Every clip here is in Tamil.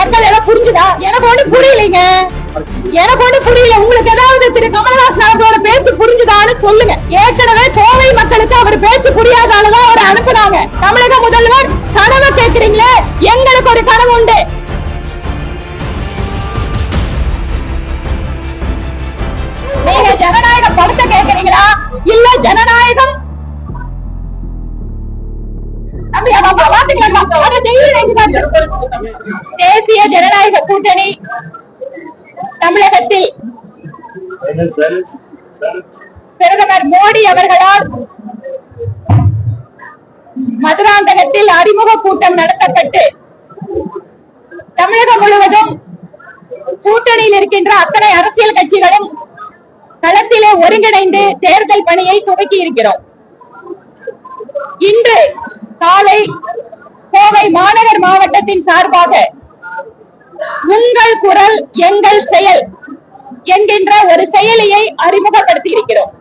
மக்கள் எல்லாம் புரிஞ்சுதா? எனக்கு ஒண்ணு புரியலைங்க, எனக்கு ஒண்ணு புரியல. உங்களுக்கு ஏதாவது திரு கமலஹாசன் அவர்களோட பேச்சு புரிஞ்சுதான்னு சொல்லுங்க. ஏற்கனவே கோவை மக்களுக்கு அவர் பேச்சு புரியாதாலதான் அவர் அனுப்புனாங்க. தமிழக முதல்வர் கனவு கேட்கிறீங்களே, எங்களுக்கு ஒரு கனவு உண்டு. நீங்க ஜனநாயக படத்தை கேட்கிறீங்களா இல்ல ஜனநாயகம் தேசிய ஜனநாயக கூட்டணி தமிழகத்தில் பிரதமர் மோடி அவர்களால் மதுராந்தகத்தில் அறிமுக கூட்டம் நடத்தப்பட்டு தமிழகம் முழுவதும் கூட்டணியில் இருக்கின்ற அத்தனை அரசியல் கட்சிகளும் களத்திலே ஒருங்கிணைந்து தேர்தல் பணியை துவக்கி இருக்கிறோம். இன்று காலை கோவை மாநகர் மாவட்டத்தின் சார்பாக உங்கள் குரல் எங்கள் செயல் என்கின்ற ஒரு செயலியை அறிமுகப்படுத்தி இருக்கிறோம்.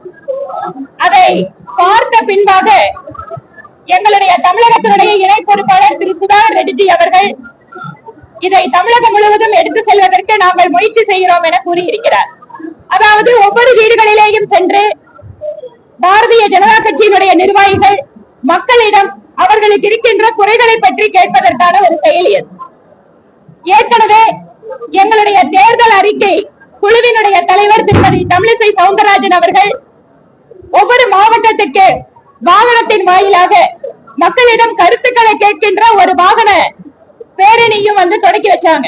அதை பார்த்த பின்பாக எங்களுடைய தமிழகத்தினுடைய இணை பொறுப்பாளர் திரு சுதாகர் ரெட்டி அவர்கள் இதை தமிழகம் முழுவதும் எடுத்து செல்வதற்கு நாங்கள் முயற்சி செய்கிறோம் என கூறியிருக்கிறார். அதாவது ஒவ்வொரு வீடுகளிலேயும் சென்று பாரதிய ஜனதா கட்சியினுடைய நிர்வாகிகள் மக்களிடம் அவர்களுக்கு இருக்கின்ற குறைகளை பற்றி கேட்பதற்கான ஒரு செயலி அது. ஏற்கனவே எங்களுடைய தேர்தல் அறிக்கை குழுவினுடைய தலைவர் திருமதி தமிழிசை சவுந்தரராஜன் அவர்கள் ஒவ்வொரு மாவட்டத்துக்கு வாகனத்தின் வாயிலாக மக்களிடம் கருத்துக்களை கேட்கின்ற ஒரு வாகன பேரணியும் தொடங்கி வச்சாங்க.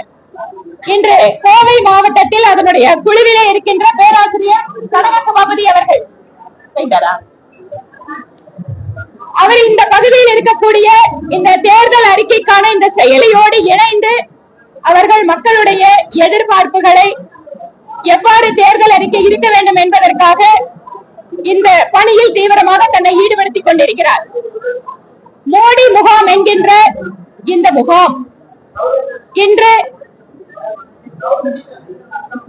இன்று கோவை மாவட்டத்தில் அதனுடைய குழுவிலே இருக்கின்ற பேராசிரியர் கனக சபாபதி அவர்கள் அவர் இந்த பகுதியில் இருக்கக்கூடிய இந்த தேர்தல் அறிக்கைக்கான இந்த செயலியோடு இணைந்து அவர்கள் மக்களுடைய எதிர்பார்ப்புகளை எவ்வாறு தேர்தல் அறிக்கை இருக்க வேண்டும் என்பதற்காக இந்த பணியில் தீவிரமாக தன்னை ஈடுபடுத்திக் கொண்டிருக்கிறார். மோடி முகாம் என்கின்ற இந்த முகாம் இன்று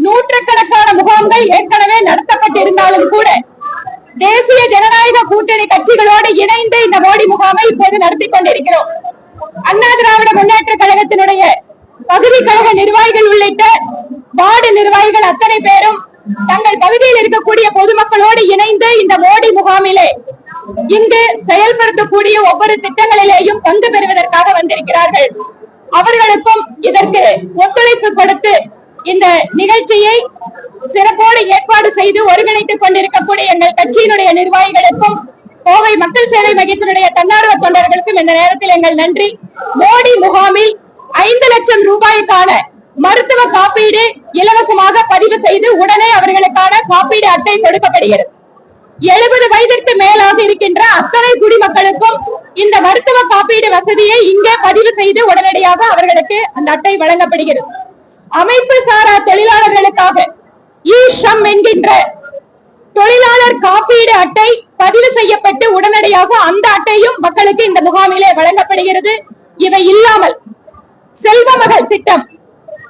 நூற்றுக்கணக்கான முகாம்கள் ஏற்கனவே நடத்தப்பட்டிருந்தாலும் கூட தேசிய ஜனநாயக கூட்டணி கட்சிகளோடு இணைந்து இந்த மோடி முகாமை இப்போது நடத்தி கொண்டிருக்கிறோம். அண்ணா திராவிட முன்னேற்ற கழகத்தினுடைய பகுதி கழக நிர்வாகிகள் உள்ளிட்ட வார்டு நிர்வாகிகள் அத்தனை பேரும் தங்கள் பகுதியில் இருக்கக்கூடிய பொதுமக்களோடு இணைந்து இந்த மோடி முகாமிலே இங்கு செயல்படுத்தக்கூடிய ஒவ்வொரு திட்டங்களிலேயும் பங்கு பெறுவதற்காக வந்திருக்கிறார்கள். அவர்களுக்கும் இதற்கு ஒத்துழைப்பு கொடுத்து இந்த நிகழ்ச்சியை சிறப்போடு ஏற்பாடு செய்து ஒருங்கிணைத்துக் கொண்டிருக்கக்கூடிய எங்கள் கட்சியினுடைய நிர்வாகிகளுக்கும் கோவை மக்கள் சேவை மையத்தினுடைய தன்னார்வ தொண்டர்களுக்கும் இந்த நேரத்தில் எங்கள் நன்றி. மோடி முகாமில் 5 லட்சம் ரூபாய்க்கான மருத்துவ காப்பீடு இலவசமாக பதிவு செய்து உடனே அவர்களுக்கான காப்பீடு அட்டை கொடுக்கப்படுகிறது. 70 வயதிற்கு மேலாக இருக்கின்ற அத்தனை குடிமக்களுக்கும் இந்த மருத்துவ காப்பீடு வசதியை இங்கே பதிவு செய்து உடனடியாக அவர்களுக்கு அந்த அட்டை வழங்கப்படுகிறது. அமைப்பு சாரா தொழிலாளர்களுக்காக ஈஷம் என்கின்ற தொழிலாளர் காப்பீடு அட்டை பதிவு செய்யப்பட்டு உடனடியாக அந்த அட்டையும் மக்களுக்கு இந்த முகாமிலே வழங்கப்படுகிறது. இவை இல்லாமல் செல்வ மகள் திட்டம்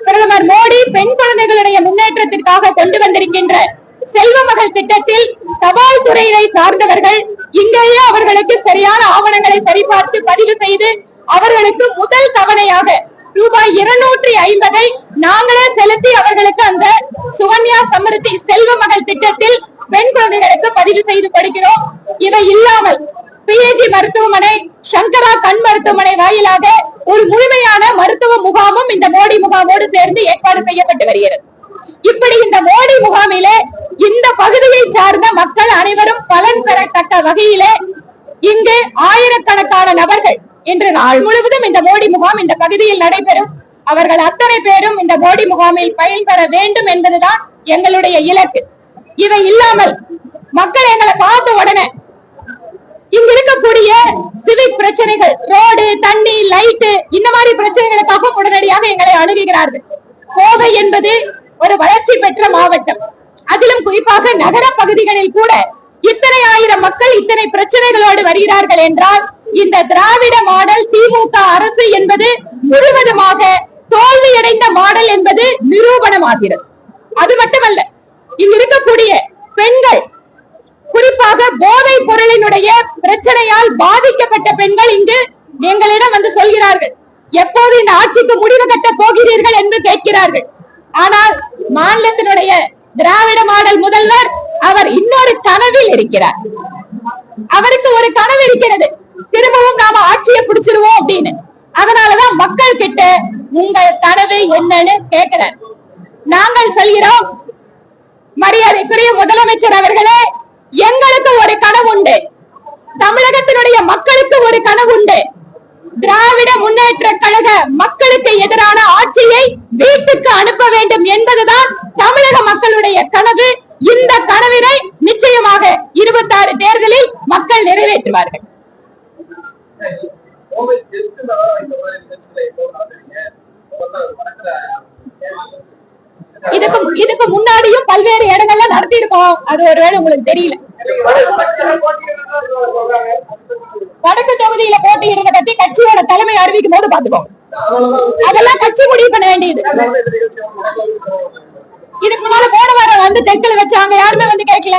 பிரதமர் மோடி பெண் குழந்தைகளுடைய முன்னேற்றத்திற்காக கொண்டு வந்திருக்கின்ற செல்வ மகள் திட்டத்தில் தபால் துறையினை சார்ந்தவர்கள் இங்கேயே அவர்களுக்கு சரியான ஆவணங்களை சரிபார்த்து பதிவு செய்து அவர்களுக்கு முதல் தவணையாக ரூபாய் 250 நாங்களே செலுத்தி அவர்களுக்கு அந்த சுகன்யா சமிருத்தி செல்வ மகள் திட்டத்தில் பெண் குழந்தைகளுக்கு பதிவு செய்து கொடுக்கிறோம். இவை இல்லாமல் பிஏஜி மருத்துவமனை, சங்கரா கண் மருத்துவமனை வாயிலாக ஒரு முழுமையான மருத்துவ முகாமும் இந்த மோடி முகாமோடு சேர்ந்து ஏற்பாடு செய்யப்பட்டு வருகிறது. இப்படி இந்த மோடி முகாமிலே இந்த பகுதியை சார்ந்த மக்கள் அனைவரும் பலன் பெறத்தக்க வகையிலே இங்கு ஆயிரக்கணக்கான நபர்கள் இன்று நாள் முழுவதும் இந்த மோடி முகாம் இந்த பகுதியில் நடைபெறும். அவர்கள் அத்தனை பேரும் இந்த மோடி முகாமில் பயன்பெற வேண்டும் என்பதுதான் எங்களுடைய இலக்கு. இவை இல்லாமல் மக்கள் எங்களை பார்த்த உடனே இங்க இருக்கக்கூடிய சிவிக் பிரச்சனைகள், ரோடு, தண்ணி, லைட்டு, இந்த மாதிரி பிரச்சனைகளுக்காக உடனடியாக எங்களை அணுகுகிறார்கள். கோவை என்பது ஒரு வளர்ச்சி பெற்ற மாவட்டம். அதிலும் குறிப்பாக நகர பகுதிகளில் கூட இத்தனை ஆயிரம் மக்கள் இத்தனை பிரச்சனைகளோடு வருகிறார்கள் என்றால் இந்த திராவிட மாடல் திமுக அரசு என்பது முழுவதுமாக தோல்வியடைந்த மாடல் என்பது நிரூபணமாகிறது. அது மட்டுமல்ல, இங்க இருக்கக்கூடிய பெண்கள், குறிப்பாக போதைப் பொருளினுடைய பிரச்சனையால் பாதிக்கப்பட்ட பெண்கள் இங்கு எங்களிடம் வந்து சொல்கிறார்கள், எப்போது இந்த ஆட்சிக்கு முடிவு கட்ட போகிறீர்கள் என்று கேட்கிறார்கள். ஆனால் மாநிலத்தினுடைய திராவிட மாடல் முதல்வர் அவர் இன்னொரு கனவில் இருக்கிறார். அவருக்கு ஒரு கனவு இருக்கிறது, திரும்பவும் நாம ஆட்சியை பிடிச்சிருவோம் அப்படின்னு. அதனாலதான் மக்கள் கிட்ட உங்கள் கனவு என்னன்னு கேட்கிறார். நாங்கள் சொல்கிறோம், மரியாதைக்குரிய முதலமைச்சர் அவர்களே, எங்களுக்கு ஒரு கனவு உண்டு, தமிழகத்தினுடைய மக்களுக்கு ஒரு கனவு உண்டு. திராவிட முன்னேற்ற கழக மக்களுக்கு எதிரான ஆட்சியை வீட்டுக்கு அனுப்ப வேண்டும் என்பதுதான் தமிழக மக்களுடைய கனவு. இந்த கனவினை நிச்சயமாக 26 தேர்தலில் மக்கள் நிறைவேற்றுவார்கள். இதுக்கு முன்னாடியும் பல்வேறு இடங்கள்ல நடத்தி இருக்கோம். அது ஒருவேளை உங்களுக்கு தெரியல. வடக்கு தொகுதியில போட்டியிடுறத பத்தி கட்சியோட தலைமை அறிவிக்கும் போது பாத்துக்கோ. அதெல்லாம் கட்சி முடிவு பண்ண வேண்டியது. இதுக்கு முன்னால போன வாரம் வந்து தெற்குல வச்சாங்க, யாருமே வந்து கேட்கல.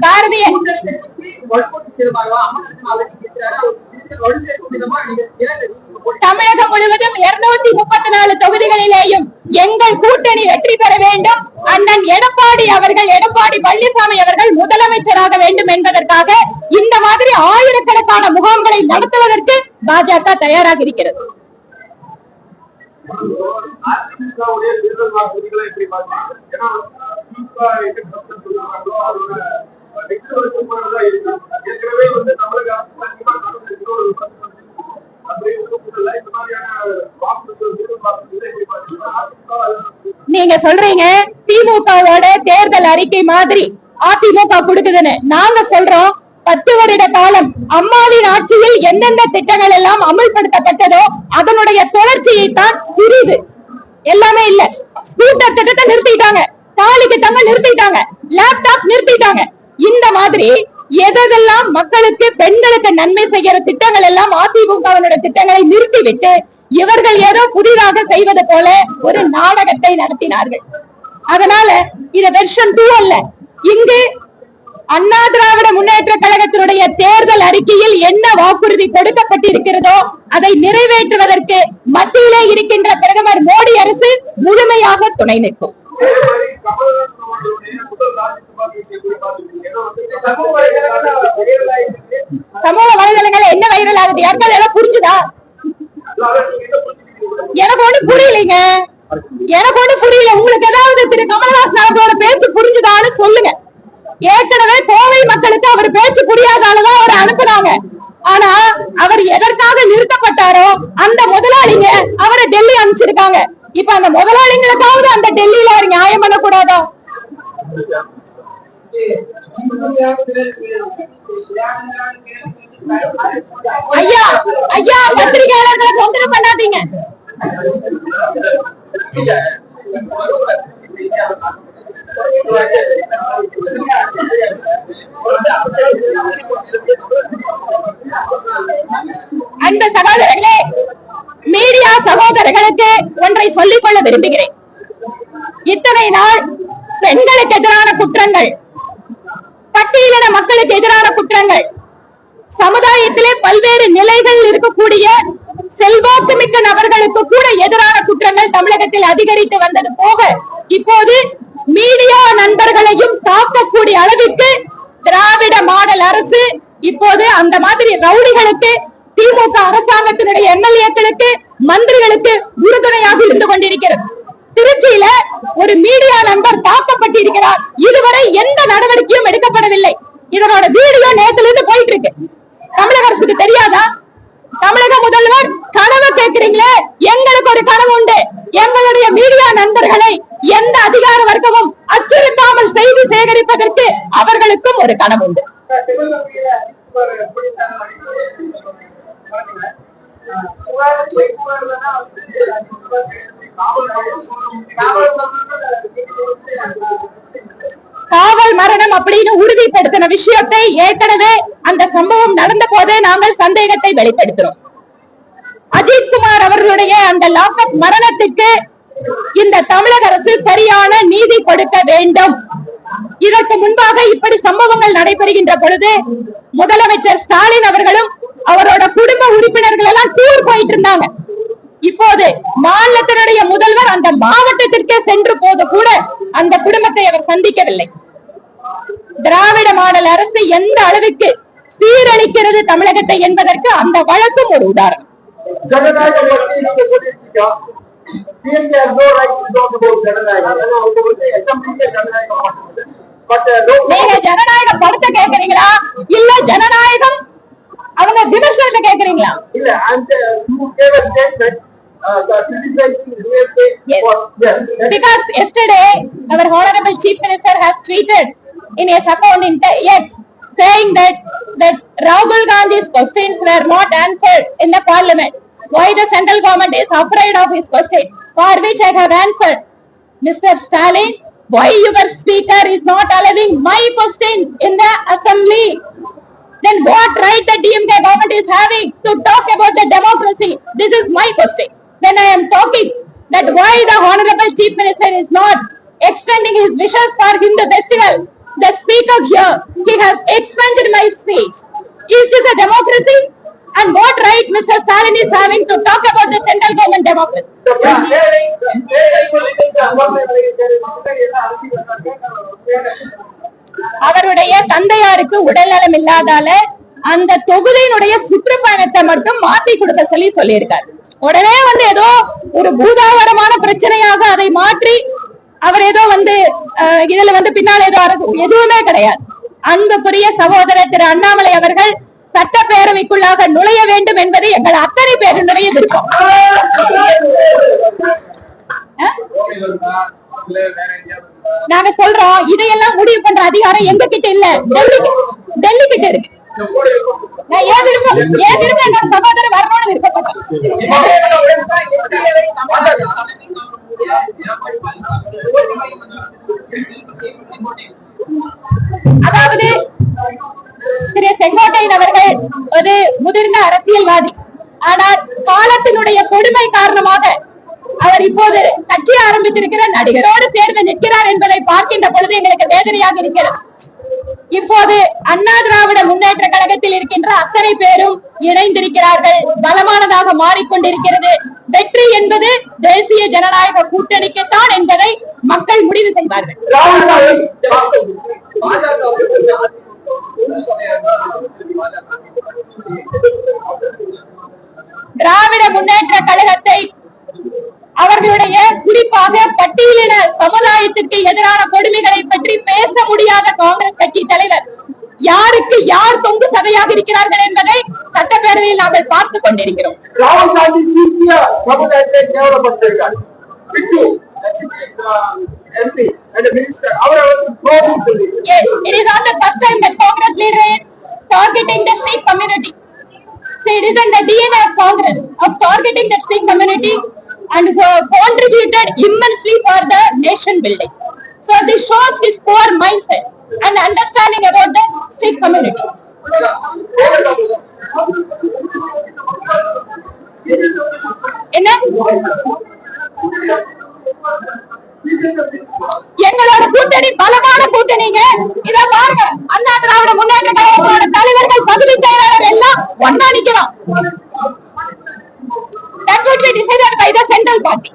பாரதிய தமிழகம் முழுவதும் 234 தொகுதிகளிலேயும் எங்கள் கூட்டணி வெற்றி பெற வேண்டும், அண்ணன் எடப்பாடி பழனிசாமி அவர்கள் முதலமைச்சராக வேண்டும் என்பதற்காக இந்த மாதிரி ஆயிரக்கணக்கான முகாம்களை நடத்துவதற்கு பாஜக தயாராக இருக்கிறது. நீங்க சொல்றீங்க திமுகவோட தேர்தல் அறிக்கை மாதிரி அதிமுக கொடுக்குதுன்னு. நாங்க சொல்றோம், 10 வருட காலம் அம்மாவின் ஆட்சியில் எந்தெந்த திட்டங்கள் எல்லாம் அமல்படுத்தப்பட்டதோ அதனுடைய தொடர்ச்சியை தான் சிறிது, எல்லாமே இல்ல. ஸ்கூட்டர் திட்டத்தை நிறுத்திட்டாங்க, தாலிக்கு தங்க நிறுத்திட்டாங்க, லேப்டாப் நிறுத்திட்டாங்க. இந்த மாதிரி எதெல்லாம் மக்களுக்கு பெண்களுக்கு நன்மை செய்கிற திட்டங்கள் எல்லாம் அதிமுகவினுடைய திட்டங்களை நிறுத்திவிட்டு இவர்கள் ஏதோ புதிதாக செய்வது போல ஒரு நாடகத்தை நடத்தினார்கள். அதனால இது வெர்ஷன் 2 அல்ல. இங்கு அண்ணா திராவிட முன்னேற்ற கழகத்தினுடைய தேர்தல் அறிக்கையில் என்ன வாக்குறுதி கொடுக்கப்பட்டிருக்கிறதோ அதை நிறைவேற்றுவதற்கு மத்தியிலே இருக்கின்ற பிரதமர் மோடி அரசு முழுமையாக துணை நிற்கும். சமூக வலைதளங்கள் என்ன வைரல் ஆகுது, யாருக்காவது எல்லாம் புரிஞ்சுதா? எனக்கு ஒண்ணு புரியலைங்க, எனக்கு ஒண்ணு புரியல. உங்களுக்கு ஏதாவது திரு கமல்ஹாசன் அவர்களோட பேச்சு புரிஞ்சுதான்னு சொல்லுங்க. ஏற்கனவே கோவை மக்களுக்கு அவர் பேச்சு புரியாதாலதான் அவரை அனுப்புனாங்க. ஆனா அவர் எதற்காக நிறுத்தப்பட்டாரோ அந்த முதலாளிங்க அவரை டெல்லி அனுப்பிச்சிருக்காங்க. இப்ப அந்த முதலாளிங்களுக்காவது அந்த டெல்லியில அவர் நியாயம் பண்ணக்கூடாதா? ஐயா ஐயா, பத்திரிகையாளர்களை தொந்தரவு பண்ணாதீங்க. அன்பு சகோதரர்களே, மீடியா சகோதரர்களுக்கு ஒன்றை சொல்லிக் கொள்ள விரும்புகிறேன். இத்தனை நாள் பெண்களுக்கு எதிரான குற்றங்கள், பட்டியலின மக்களுக்கு எதிரான குற்றங்கள், சமுதாயத்திலே பல்வேறு நிலைகள் இருக்கக்கூடிய செல்வாக்கு மிக்க நபர்களுக்கு கூட எதிரான குற்றங்கள் தமிழகத்தில் அதிகரித்து வந்தது போக இப்போது மீடியா நண்பர்களையும் தாக்கக்கூடிய அளவிற்கு திராவிட மாடல் அரசு இப்போது அந்த மாதிரி ரவுடிகளுக்கு, திமுக அரசாங்கத்தினுடைய எம்எல்ஏக்களுக்கு, மந்திரிகளுக்கு உறுதுணையாக இருந்து கொண்டிருக்கிறது. திருச்சியில ஒரு மீடியா நண்பர் தாக்கப்பட்டிருக்கிறார். இதுவரை எந்த நடவடிக்கையும் எடுக்கப்படவில்லை. இதனோட வீடியோ நேத்துல இருந்து போயிட்டு இருக்கு. தமிழக அரசுக்கு தெரியாதா? தமிழக முதல்வர் கனவு கேட்கிறீங்களே, எங்களுக்கு ஒரு கனவு உண்டு. எங்களுடைய மீடியா நண்பர்களை எந்த அதிகார வர்க்கமும் அச்சுறுத்தாமல் செய்தி சேகரிப்பதற்கு அவர்களுக்கும் ஒரு கனவு உண்டு. காவல் மரணம் அப்படின்னு உறுதிப்படுத்தின விஷயத்தை ஏற்கனவே அந்த சம்பவம் நடந்த போதே நாங்கள் சந்தேகத்தை வெளிப்படுத்தினோம். அஜித்குமார் அவர்களுடைய அந்த லாக்அப் மரணத்துக்கு இந்த தமிழக அரசு சரியான நீதி கொடுக்க வேண்டும். இதற்கு முன்பாக இப்படி சம்பவங்கள் நடைபெறுகின்ற பொழுது முதலமைச்சர் ஸ்டாலின் அவர்களும் அவரோட குடும்ப உறுப்பினர்கள் எல்லாம் டூர் போயிட்டு இருந்தாங்க. இப்போது மாநிலத்தினுடைய முதல்வர் அந்த மாவட்டத்திற்கே சென்று போது கூட அந்த குடும்பத்தை அவர் சந்திக்கவில்லை. திராவிட மாடல் அரசு எந்த அளவுக்கு சீரழிக்கிறது தமிழகத்தை என்பதற்கு அந்த வழக்கும் ஒரு உதாரணம். நீங்க ஜனநாயக படத்தை கேக்குறீங்களா இல்ல ஜனநாயகம் அவங்க விமர்சனத்தை கேக்குறீங்களா? Because yesterday our honorable chief minister has tweeted in his account in X saying that Rahul Gandhi's questions were not answered in the parliament. Why the central government is afraid of his question, for which I have answered, Mr. Stalin, why your speaker is not allowing my question in the assembly? Then what right the DMK government is having to talk about the democracy? This is my question. When I am talking that why the honorable chief minister is not extending his wishes for Hindu festival, the speaker here, he has expanded my speech. Is this a democracy? And what right Mr. Stalin is having to talk about the central government democracy? அவருடைய தந்தையாருக்கு உடல்நலம் இல்லாதால அந்த தொகுதியினுடைய சுற்றுப்பயணத்தை மட்டும் மாத்தி கொடுக்க சொல்லியிருக்காரு. உடனே ஏதோ ஒரு பூதாகரமான பிரச்சனையாக அதை மாற்றி அவர் ஏதோ இதுல பின்னால் ஏதோ அரசு எதுவுமே கிடையாது. அன்புக்குரிய சகோதரர் திரு அண்ணாமலை அவர்கள் சட்டப்பேரவைக்குள்ளாக நுழைய வேண்டும் என்பது எங்கள் அத்தனை பேருடைய விருப்பம். நாங்க சொல்றோம் இதையெல்லாம் முடிவு பண்ற அதிகாரம் எங்க கிட்ட இல்ல, டெல்லி கிட்ட இருக்கு. நான் ஏன் விரும்ப எங்க சகோதரர் வரணும்னு விருப்பப்பட்டேன். அதாவது திரு செங்கோட்டையன் அவர்கள் ஒரு முதிர்ந்த அரசியல்வாதி. ஆனால் காலத்தினுடைய கொடுமை காரணமாக அவர் இப்போது கட்சி ஆரம்பித்திருக்கிற நடிகரோடு சேர்ந்து நிற்கிறார் என்பதை பார்க்கின்ற பொழுது எங்களுக்கு வேதனையாக இருக்கிறது. இப்போது அண்ணா திராவிட முன்னேற்ற கழகத்தில் இருக்கின்ற அத்தனை பேரும் இணைந்திருக்கிறார்கள், பலமானதாக மாறிக்கொண்டிருக்கிறது. வெற்றி என்பது தேசிய ஜனநாயக கூட்டணிக்குத்தான் என்பதை மக்கள் முடிவு செய்வார்கள். திராவிட முன்னேற்ற கழகத்தை அவர்களுடைய குறிப்பாக பட்டியலின சமுதாயத்திற்கு எதிரான கொடுமைகளை பற்றி பேச முடியாத காங்கிரஸ் கட்சி தலைவர் யாருக்கு யார் தொங்கு சதையாக இருக்கிறார்கள் என்பதை சட்டப்பேரவையில் நாங்கள் பார்த்துக் கொண்டிருக்கிறோம். ராகுல் காந்தி சீக்கிய சமுதாயத்தை கேவலப்படுத்தியிருக்கார். Yes, it is not the first time that Congress leader is targeting the Sikh community. So it is in the DNA of Congress of targeting the Sikh community and contributed immensely for the nation building. So this shows his poor mindset and understanding about the Sikh community. எங்களோட கூட்டணி பலமான கூட்டணிங்க. இத பாருங்க, அண்ணா திராவிட முன்னேற்ற கழகத்தோட தலைவர்கள் பகுதி செயலாளர் எல்லாம் ஒண்ணா நிக்கலாம். That would be decided by the central party.